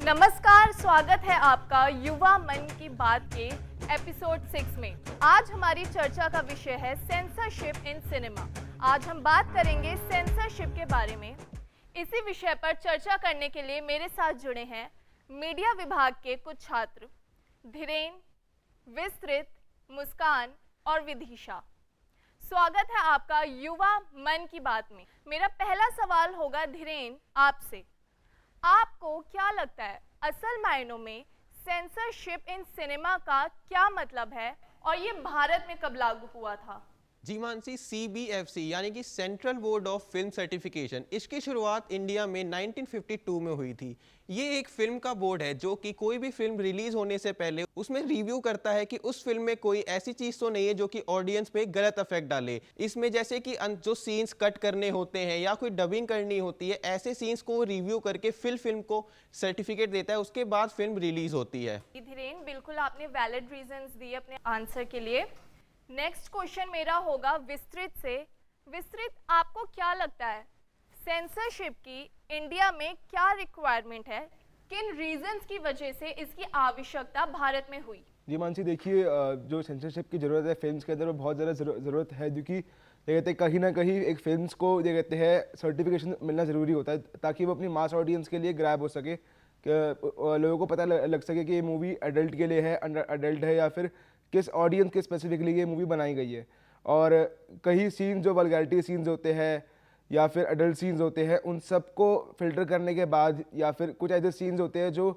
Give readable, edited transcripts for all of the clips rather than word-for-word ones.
नमस्कार, स्वागत है आपका युवा मन की बात के एपिसोड 6 में। आज हमारी चर्चा का विषय है सेंसरशिप इन सिनेमा। आज हम बात करेंगे सेंसरशिप के बारे में। इसी विषय पर चर्चा करने के लिए मेरे साथ जुड़े हैं मीडिया विभाग के कुछ छात्र धीरेन, विस्तृत, मुस्कान और विदिशा। स्वागत है आपका युवा मन की बात में। मेरा पहला सवाल होगा धीरेन आपसे। आपको क्या लगता है असल मायनों में सेंसरशिप इन सिनेमा का क्या मतलब है और ये भारत में कब लागू हुआ था? जी मानसी, CBFC यानी कि central board of film certification, इसकी शुरुआत इंडिया में 1952 में हुई थी। ये एक फिल्म का बोर्ड है जो कि कोई भी फिल्म रिलीज होने से पहले उसमें रिव्यू करता है कि उस फिल्म में कोई ऐसी चीज तो नहीं है जो कि ऑडियंस पे गलत इफेक्ट डाले। इसमें जैसे कि जो सीन्स कट करने होते हैं या कोई डबिंग करनी होती है, ऐसे सीन्स को रिव्यू करके फिल्म को सर्टिफिकेट देता है। उसके बाद फिल्म रिलीज होती है। धीरेन, बिल्कुल आपने वैलिड रीजंस दिए अपने आंसर के लिए। नेक्स्ट क्वेश्चन मेरा होगा विस्तृत से। विस्तृत, आपको क्या लगता है सेंसरशिप की इंडिया में क्या रिक्वायरमेंट है? किन रीजंस की वजह से इसकी आवश्यकता भारत में हुई? जी मानसी, देखिए जो सेंसरशिप की ज़रूरत है फिल्म्स के अंदर वो बहुत ज़्यादा ज़रूरत है, क्योंकि ये कहते हैं कहीं ना कहीं एक फिल्म्स को ये कहते हैं सर्टिफिकेशन मिलना ज़रूरी होता है ताकि वो अपनी मास ऑडियंस के लिए ग्रैब हो सके, लोगों को पता लग सके कि ये मूवी एडल्ट के लिए है, अंडर एडल्ट है, या फिर किस ऑडियंस के स्पेसिफिकली ये मूवी बनाई गई है। और कई सीन जो वल्गैरिटी सीन्स होते हैं या फिर एडल्ट सीन्स होते हैं, उन सबको फिल्टर करने के बाद, या फिर कुछ ऐसे सीन्स होते हैं जो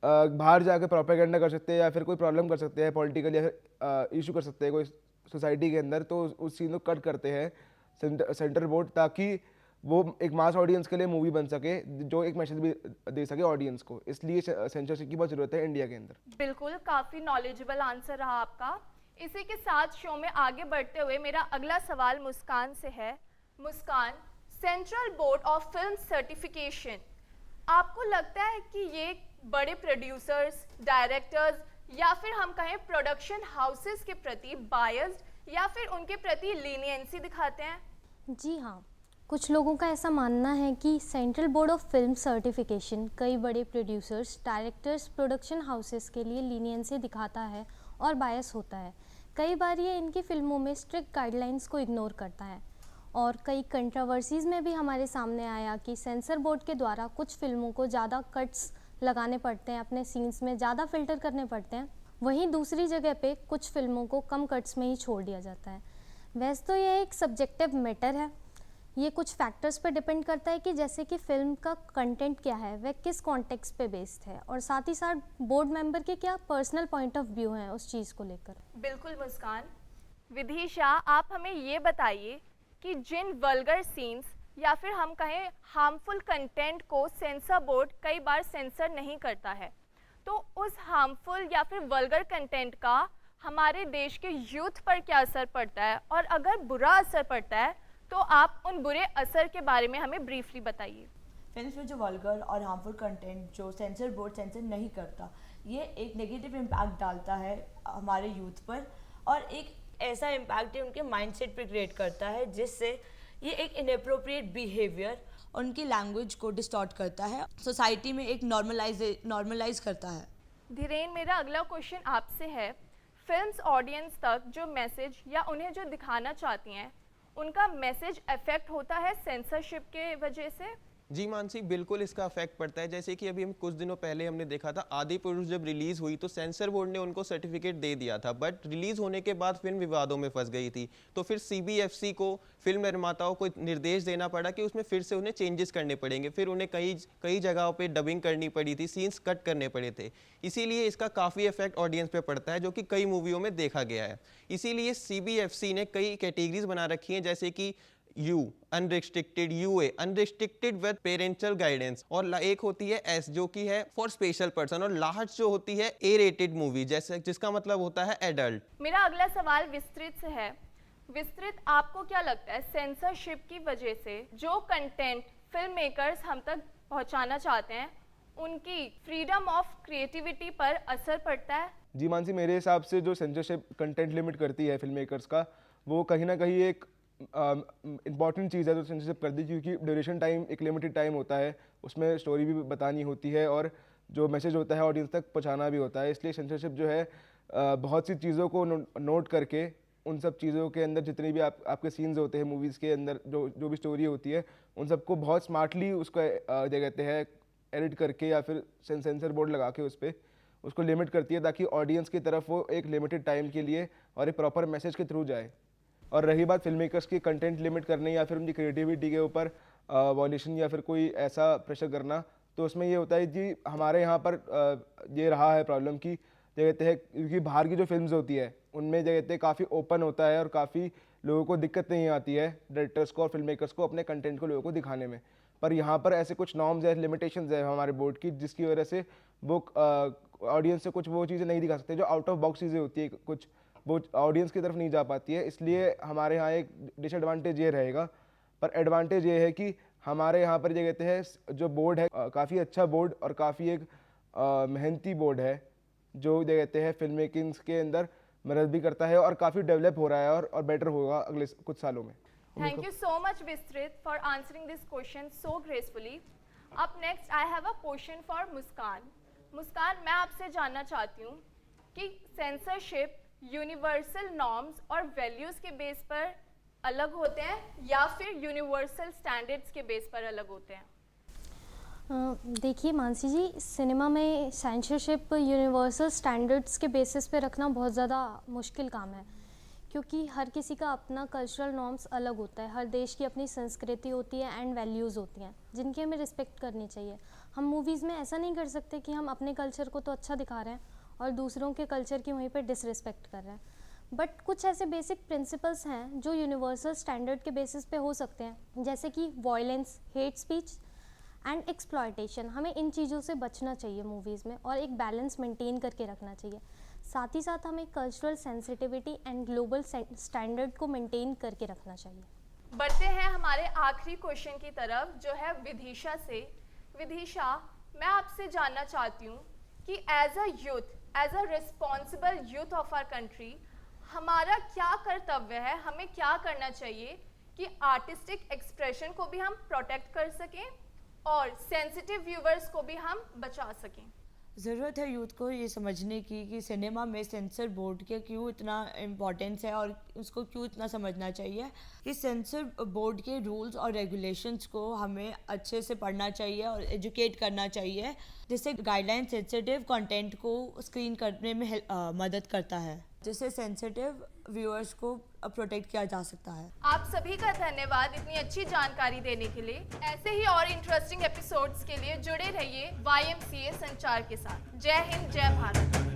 बाहर जाकर प्रोपेगेंडा कर सकते हैं या फिर कोई प्रॉब्लम कर सकते हैं पॉलिटिकल, या फिर इशू कर सकते हैं कोई सोसाइटी के अंदर, तो उस सीन को कट करते हैं सेंटर बोर्ड, ताकि वो एक मास ऑडियंस के लिए मूवी बन सके जो एक मैसेज भी दे सके ऑडियंस को। इसलिए सेंसरशिप की बहुत ज़रूरत है इंडिया के अंदर। बिल्कुल, काफ़ी नॉलेजेबल आंसर रहा आपका। इसी के साथ शो में आगे बढ़ते हुए मेरा अगला सवाल मुस्कान से है। Muskan, central board of film certification, आपको लगता है कि ये बड़े प्रोड्यूसर्स, डायरेक्टर्स या फिर हम कहें प्रोडक्शन हाउसेस के प्रति बायस्ड या फिर उनके प्रति लीनियंसी दिखाते हैं? जी हाँ, कुछ लोगों का ऐसा मानना है कि central board of film certification कई बड़े प्रोड्यूसर्स, डायरेक्टर्स, प्रोडक्शन हाउसेस के लिए लीनियंसी दिखाता है और बायस होता है। कई बार ये इनकी फिल्मों में स्ट्रिक्ट गाइडलाइंस को इग्नोर करता है और कई कंट्रोवर्सीज़ में भी हमारे सामने आया कि सेंसर बोर्ड के द्वारा कुछ फिल्मों को ज़्यादा कट्स लगाने पड़ते हैं, अपने सीन्स में ज़्यादा फिल्टर करने पड़ते हैं, वहीं दूसरी जगह पे कुछ फिल्मों को कम कट्स में ही छोड़ दिया जाता है। वैसे तो यह एक सब्जेक्टिव मैटर है, ये कुछ फैक्टर्स पे डिपेंड करता है कि जैसे कि फिल्म का कंटेंट क्या है, वह किस कॉन्टेक्स्ट पे बेस्ड है, और साथ ही साथ बोर्ड मेंबर के क्या पर्सनल पॉइंट ऑफ व्यू हैं उस चीज़ को लेकर। बिल्कुल मुस्कान। विदिशा, आप हमें ये बताइए कि जिन वल्गर सीन्स या फिर हम कहें हार्मफुल कंटेंट को सेंसर बोर्ड कई बार सेंसर नहीं करता है, तो उस हार्मफुल या फिर वल्गर कंटेंट का हमारे देश के यूथ पर क्या असर पड़ता है, और अगर बुरा असर पड़ता है तो आप उन बुरे असर के बारे में हमें ब्रीफली बताइए। फिल्म में जो वल्गर और हार्मफुल कंटेंट जो सेंसर बोर्ड सेंसर नहीं करता, ये एक नेगेटिव इम्पैक्ट डालता है हमारे यूथ पर, और एक ऐसा इम्पैक्ट है उनके माइंडसेट पे क्रिएट करता है, जिससे ये एक इनएप्रोप्रिएट बिहेवियर उनकी लैंग्वेज को डिस्टॉर्ट करता है, सोसाइटी में एक नॉर्मलाइज करता है। धीरेन, मेरा अगला क्वेश्चन आपसे है। फिल्म्स ऑडियंस तक जो मैसेज या उन्हें जो दिखाना चाहती हैं, उनका मैसेज अफेक्ट होता है सेंसरशिप के वजह से? जी मानसी, बिल्कुल इसका इफेक्ट पड़ता है। जैसे कि अभी हम कुछ दिनों पहले हमने देखा था, आदि पुरुष जब रिलीज हुई तो सेंसर बोर्ड ने उनको सर्टिफिकेट दे दिया था, बट रिलीज होने के बाद फिल्म विवादों में फंस गई थी। तो फिर CBFC को, फिल्म निर्माताओं को निर्देश देना पड़ा कि उसमें फिर से उन्हें चेंजेस करने पड़ेंगे। फिर उन्हें कई जगहों पे डबिंग करनी पड़ी थी, सीन्स कट करने पड़े थे। इसीलिए इसका काफ़ी इफेक्ट ऑडियंस पे पड़ता है, जो कि कई मूवियों में देखा गया है। इसीलिए CBFC ने कई कैटेगरीज बना रखी हैं, जैसे कि U unrestricted, UA unrestricted with parental guidance, और एक होती है S जो कि है फॉर स्पेशल पर्सन, और लास्ट जो होती है A रेटेड मूवी, जैसे जिसका मतलब होता है एडल्ट। मेरा अगला सवाल विस्तृत से है। विस्तृत, आपको क्या लगता है सेंसरशिप की वजह से जो कंटेंट फिल्म मेकर्स हम तक पहुंचाना चाहते हैं, उनकी फ्रीडम ऑफ क्रिएटिविटी पर असर पड़ता है? जी मानसी, मेरे हिसाब से जो सेंसरशिप कंटेंट लिमिट करती है फिल्म मेकर्स का, वो कहीं ना कहीं एक इम्पॉर्टेंट चीज़ है तो सेंसरशिप कर दी, क्योंकि ड्यूरेशन टाइम एक लिमिटेड टाइम होता है, उसमें स्टोरी भी बतानी होती है और जो मैसेज होता है ऑडियंस तक पहुंचाना भी होता है। इसलिए सेंसरशिप जो है बहुत सी चीज़ों को नोट करके उन सब चीज़ों के अंदर जितनी भी आपके सीन्स होते हैं मूवीज़ के अंदर, जो भी स्टोरी होती है, उन सबको बहुत स्मार्टली उसका क्या कहते हैं एडिट करके या फिर सेंसर बोर्ड लगा के उस पर उसको लिमिट करती है, ताकि ऑडियंस की तरफ वो एक लिमिटेड टाइम के लिए और एक प्रॉपर मैसेज के थ्रू जाए। और रही बात फिल्म मेकर्स की कंटेंट लिमिट करने या फिर उनकी क्रिएटिविटी के ऊपर वॉल्यूशन या फिर कोई ऐसा प्रेशर करना, तो उसमें ये होता है जी हमारे यहाँ पर ये रहा है प्रॉब्लम कि क्या कहते हैं, क्योंकि बाहर की जो फिल्म्स होती है उनमें क्या कहते हैं काफ़ी ओपन होता है और काफ़ी लोगों को दिक्कत नहीं आती है डायरेक्टर्स को और फिल्म मेकर्स को अपने कंटेंट को लोगों को दिखाने में। पर यहाँ पर ऐसे कुछ नॉर्म्स है, लिमिटेशंस है हमारे बोर्ड की, जिसकी वजह से वो ऑडियंस से कुछ वो चीज़ें नहीं दिखा सकते जो आउट ऑफ बॉक्स चीज़ें होती है, कुछ वो ऑडियंस की तरफ नहीं जा पाती है। इसलिए हमारे यहाँ एक डिसएडवांटेज ये रहेगा। पर एडवांटेज ये है कि हमारे यहाँ पर ये कहते हैं जो बोर्ड है काफ़ी अच्छा बोर्ड और काफ़ी एक मेहनती बोर्ड है, जो ये कहते हैं फिल्म मेकिंग के अंदर मदद भी करता है और काफ़ी डेवलप हो रहा है और बेटर होगा अगले कुछ सालों में। Thank you so much, Vistrit, for answering this question so gracefully. Up next, I have a question for Muskan. Muskan, मैं आपसे जानना चाहती हूँ कि सेंसरशिप यूनिवर्सल नॉर्म्स और वैल्यूज़ के बेस पर अलग होते हैं या फिर यूनिवर्सल स्टैंडर्ड्स के बेस पर अलग होते हैं? देखिए मानसी जी, सिनेमा में सेंसरशिप यूनिवर्सल स्टैंडर्ड्स के बेसिस पे रखना बहुत ज़्यादा मुश्किल काम है, क्योंकि हर किसी का अपना कल्चरल नॉर्म्स अलग होता है, हर देश की अपनी संस्कृति होती है एंड वैल्यूज़ होती हैं जिनकी हमें रिस्पेक्ट करनी चाहिए। हम मूवीज़ में ऐसा नहीं कर सकते कि हम अपने कल्चर को तो अच्छा दिखा रहे हैं और दूसरों के कल्चर की वहीं पर डिसरिस्पेक्ट कर रहे हैं। बट कुछ ऐसे बेसिक प्रिंसिपल्स हैं जो यूनिवर्सल स्टैंडर्ड के बेसिस पे हो सकते हैं, जैसे कि violence, hate speech and exploitation. हमें इन चीज़ों से बचना चाहिए मूवीज़ में और एक बैलेंस मेंटेन करके रखना चाहिए। साथ ही साथ हमें cultural sensitivity and global standard को मेंटेन करके रखना चाहिए। बढ़ते हैं हमारे आखिरी क्वेश्चन की तरफ, जो है विदिशा से। विदिशा, मैं आपसे जानना चाहती हूँ कि as a youth, as a responsible youth of our country, हमारा क्या कर्तव्य है, हमें क्या करना चाहिए कि आर्टिस्टिक एक्सप्रेशन को भी हम प्रोटेक्ट कर सकें और सेंसिटिव व्यूवर्स को भी हम बचा सकें? ज़रूरत है यूथ को ये समझने की कि सिनेमा में सेंसर बोर्ड के क्यों इतना इम्पोर्टेंस है और उसको क्यों इतना समझना चाहिए कि सेंसर बोर्ड के रूल्स और रेगुलेशंस को हमें अच्छे से पढ़ना चाहिए और एजुकेट करना चाहिए, जिससे गाइडलाइन सेंसिटिव कंटेंट को स्क्रीन करने में मदद करता है, जिससे सेंसिटिव व्यूअर्स को प्रोटेक्ट किया जा सकता है। आप सभी का धन्यवाद इतनी अच्छी जानकारी देने के लिए। ऐसे ही और इंटरेस्टिंग एपिसोड्स के लिए जुड़े रहिए YMCA संचार के साथ। जय हिंद, जय भारत।